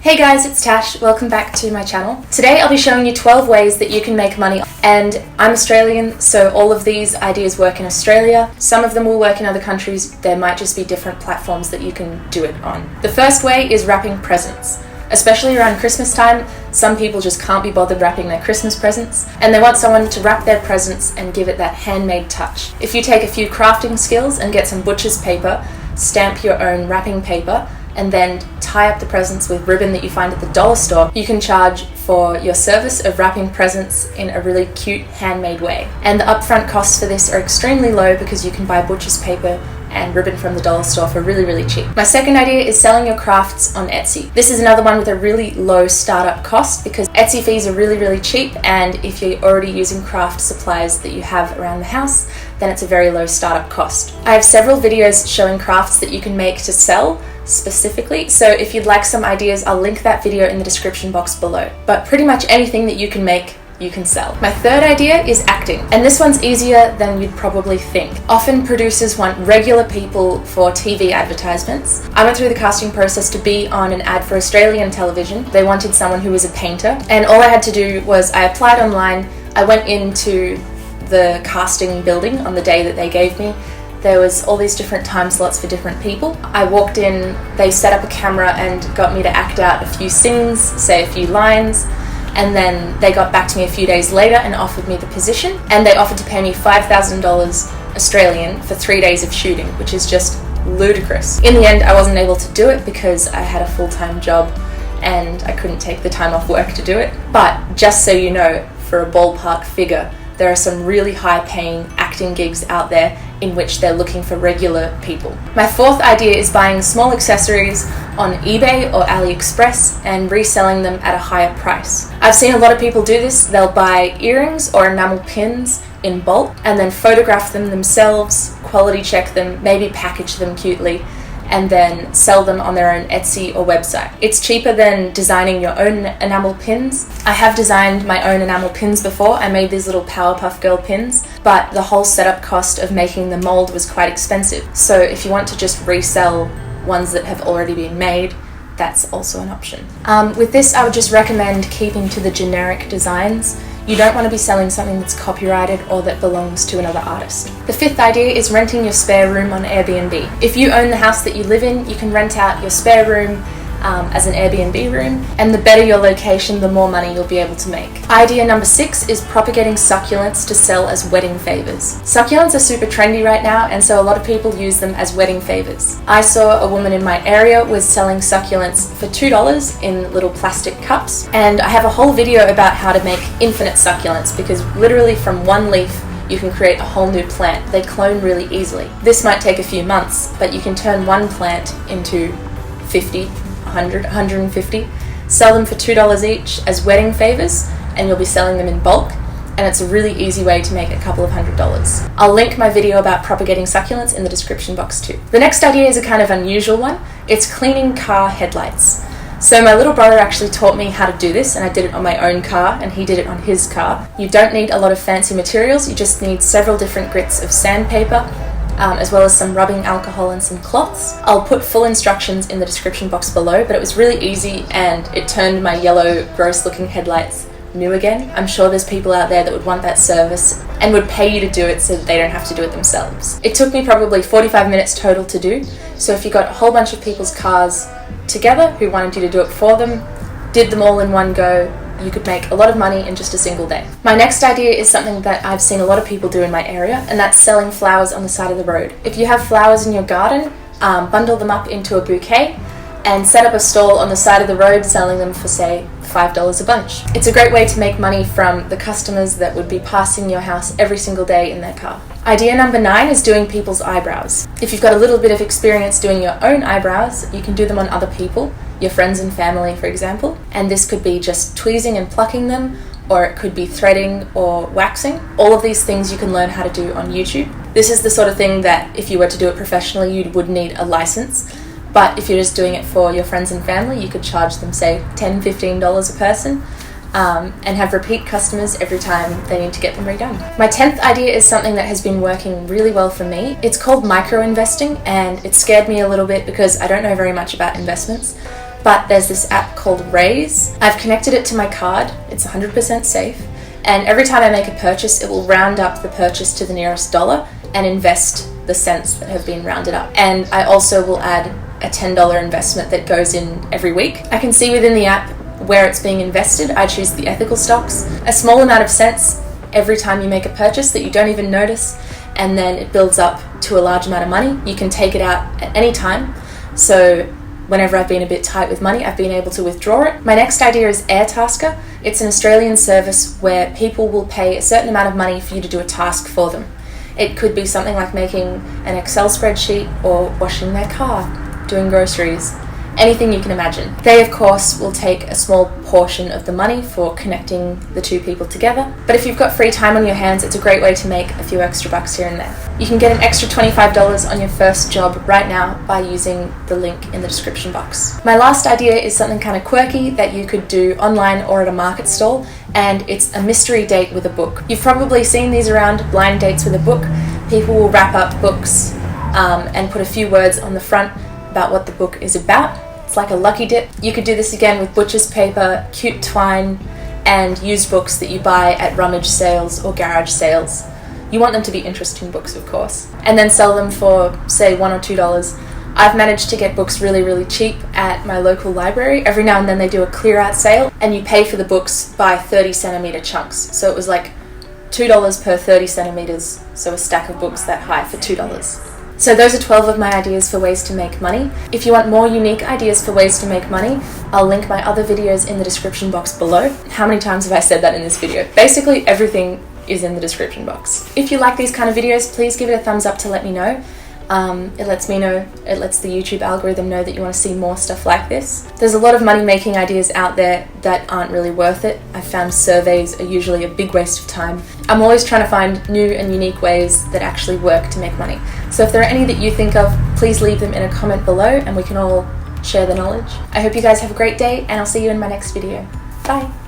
Hey guys, it's Tash. Welcome back to my channel. Today I'll be showing you 12 ways that you can make money, and I'm Australian, so all of these ideas work in Australia. Some of them will work in other countries. There might just be different platforms that you can do it on. The first way is wrapping presents. Especially around Christmas time, some people just can't be bothered wrapping their Christmas presents, and they want someone to wrap their presents and give it that handmade touch. If you take a few crafting skills and get some butcher's paper, stamp your own wrapping paper, and then tie up the presents with ribbon that you find at the dollar store, you can charge for your service of wrapping presents in a really cute handmade way. And the upfront costs for this are extremely low because you can buy butcher's paper and ribbon from the dollar store for really cheap. My second idea is selling your crafts on Etsy. This is another one with a really low startup cost because Etsy fees are really cheap, and if you're already using craft supplies that you have around the house, then it's a very low startup cost. I have several videos showing crafts that you can make to sell specifically, so if you'd like some ideas, I'll link that video in the description box below. But pretty much anything that you can make, you can sell. My third idea is acting, and this one's easier than you'd probably think. Often producers want regular people for TV advertisements. I went through the casting process to be on an ad for Australian television. They wanted someone who was a painter, and all I had to do was I applied online. I went into the casting building on the day that they gave me. There was all these different time slots for different people. I walked in, they set up a camera and got me to act out a few scenes, say a few lines, and then they got back to me a few days later and offered me the position, and they offered to pay me $5,000 Australian for 3 days of shooting, which is just ludicrous. In the end, I wasn't able to do it because I had a full-time job and I couldn't take the time off work to do it. But just so you know, for a ballpark figure, there are some really high-paying acting gigs out there in which they're looking for regular people. My fourth idea is buying small accessories on eBay or AliExpress and reselling them at a higher price. I've seen a lot of people do this. They'll buy earrings or enamel pins in bulk and then photograph them themselves, quality check them, maybe package them cutely, and then sell them on their own Etsy or website. It's cheaper than designing your own enamel pins. I have designed my own enamel pins before. I made these little Powerpuff Girl pins, but the whole setup cost of making the mold was quite expensive. So if you want to just resell ones that have already been made, that's also an option. With this, I would just recommend keeping to the generic designs. You don't want to be selling something that's copyrighted or that belongs to another artist. The fifth idea is renting your spare room on Airbnb. If you own the house that you live in, you can rent out your spare room as an Airbnb room, and the better your location, the more money you'll be able to make. Idea number 6 is propagating succulents to sell as wedding favors. Succulents are super trendy right now, and so a lot of people use them as wedding favors. I saw a woman in my area was selling succulents for $2 in little plastic cups, and I have a whole video about how to make infinite succulents because literally from one leaf you can create a whole new plant. They clone really easily. This might take a few months, but you can turn one plant into 50, 100, 150, sell them for $2 each as wedding favors, and you'll be selling them in bulk, and it's a really easy way to make a couple of $100s. I'll link my video about propagating succulents in the description box too. The next idea is a kind of unusual one. It's cleaning car headlights. So my little brother actually taught me how to do this, and I did it on my own car and he did it on his car. You don't need a lot of fancy materials, you just need several different grits of sandpaper, as well as some rubbing alcohol and some cloths. I'll put full instructions in the description box below, but it was really easy and it turned my yellow, gross looking headlights new again. I'm sure there's people out there that would want that service and would pay you to do it so that they don't have to do it themselves. It took me probably 45 minutes total to do, so if you got a whole bunch of people's cars together who wanted you to do it for them, did them all in one go, you could make a lot of money in just a single day. My next idea is something that I've seen a lot of people do in my area, and that's selling flowers on the side of the road. If you have flowers in your garden, bundle them up into a bouquet and set up a stall on the side of the road selling them for, say, $5 a bunch. It's a great way to make money from the customers that would be passing your house every single day in their car. Idea number 9 is doing people's eyebrows. If you've got a little bit of experience doing your own eyebrows, you can do them on other people, your friends and family, for example. And this could be just tweezing and plucking them, or it could be threading or waxing. All of these things you can learn how to do on YouTube. This is the sort of thing that if you were to do it professionally, you would need a license. But if you're just doing it for your friends and family, you could charge them, say, $10, $15 a person, and have repeat customers every time they need to get them redone. My 10th idea is something that has been working really well for me. It's called micro-investing, and it scared me a little bit because I don't know very much about investments. But there's this app called Raise. I've connected it to my card. It's 100% safe. And every time I make a purchase, it will round up the purchase to the nearest dollar and invest the cents that have been rounded up. And I also will add a $10 investment that goes in every week. I can see within the app where it's being invested. I choose the ethical stocks. A small amount of cents every time you make a purchase that you don't even notice, and then it builds up to a large amount of money. You can take it out at any time. So whenever I've been a bit tight with money, I've been able to withdraw it. My next idea is Airtasker. It's an Australian service where people will pay a certain amount of money for you to do a task for them. It could be something like making an Excel spreadsheet or washing their car, doing groceries, anything you can imagine. They, of course, will take a small portion of the money for connecting the two people together. But if you've got free time on your hands, it's a great way to make a few extra bucks here and there. You can get an extra $25 on your first job right now by using the link in the description box. My last idea is something kind of quirky that you could do online or at a market stall, and it's a mystery date with a book. You've probably seen these around, blind dates with a book. People will wrap up books and put a few words on the front about what the book is about. It's like a lucky dip. You could do this again with butcher's paper, cute twine, and used books that you buy at rummage sales or garage sales. You want them to be interesting books, of course, and then sell them for, say, $1 or $2. I've managed to get books really, really cheap at my local library. Every now and then they do a clear out sale, and you pay for the books by 30 centimeter chunks. So it was like $2 per 30 centimeters, so a stack of books that high for $2. So those are 12 of my ideas for ways to make money. If you want more unique ideas for ways to make money, I'll link my other videos in the description box below. How many times have I said that in this video? Basically everything is in the description box. If you like these kind of videos, please give it a thumbs up to let me know. It lets me know, it lets the YouTube algorithm know that you want to see more stuff like this. There's a lot of money making ideas out there that aren't really worth it. I've found surveys are usually a big waste of time. I'm always trying to find new and unique ways that actually work to make money. So if there are any that you think of, please leave them in a comment below and we can all share the knowledge. I hope you guys have a great day, and I'll see you in my next video. Bye!